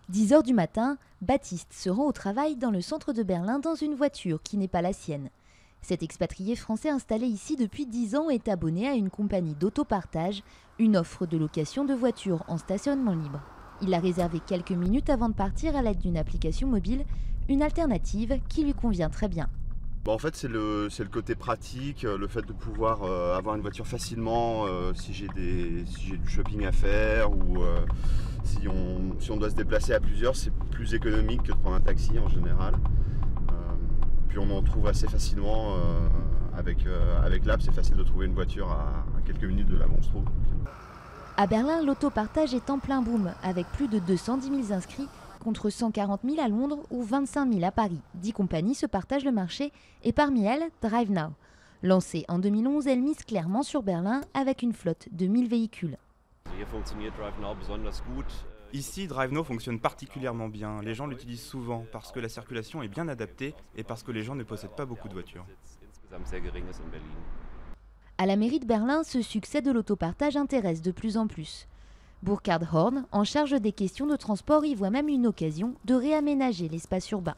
10 heures du matin, Baptiste se rend au travail dans le centre de Berlin dans une voiture qui n'est pas la sienne. Cet expatrié français installé ici depuis 10 ans est abonné à une compagnie d'autopartage, une offre de location de voitures en stationnement libre. Il a réservé quelques minutes avant de partir à l'aide d'une application mobile, une alternative qui lui convient très bien. En fait, c'est le côté pratique, le fait de pouvoir avoir une voiture facilement si j'ai du shopping à faire ou si on doit se déplacer à plusieurs, c'est plus économique que de prendre un taxi en général. Puis on en trouve assez facilement avec l'app, c'est facile de trouver une voiture à quelques minutes de là où on se trouve. À Berlin, l'autopartage est en plein boom, avec plus de 210 000 inscrits contre 140 000 à Londres ou 25 000 à Paris. 10 compagnies se partagent le marché et parmi elles, DriveNow. Lancée en 2011, elle mise clairement sur Berlin avec une flotte de 1000 véhicules. Ici, DriveNow fonctionne particulièrement bien. Les gens l'utilisent souvent parce que la circulation est bien adaptée et parce que les gens ne possèdent pas beaucoup de voitures. À la mairie de Berlin, ce succès de l'autopartage intéresse de plus en plus. Burkhard Horn, en charge des questions de transport, y voit même une occasion de réaménager l'espace urbain.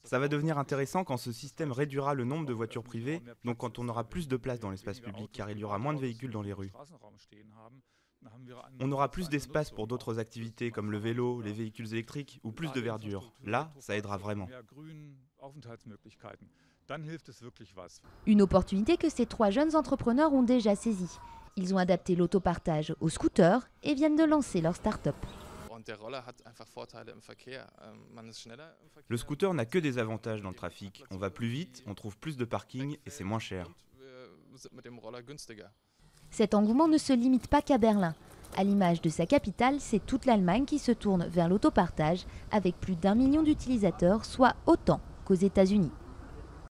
Ça va devenir intéressant quand ce système réduira le nombre de voitures privées, donc quand on aura plus de place dans l'espace public, car il y aura moins de véhicules dans les rues. On aura plus d'espace pour d'autres activités comme le vélo, les véhicules électriques ou plus de verdure. Là, ça aidera vraiment. Une opportunité que ces 3 jeunes entrepreneurs ont déjà saisie. Ils ont adapté l'autopartage aux scooters et viennent de lancer leur start-up. Le scooter n'a que des avantages dans le trafic. On va plus vite, on trouve plus de parking et c'est moins cher. Cet engouement ne se limite pas qu'à Berlin. À l'image de sa capitale, c'est toute l'Allemagne qui se tourne vers l'autopartage avec plus d'1 million d'utilisateurs, soit autant qu'aux États-Unis.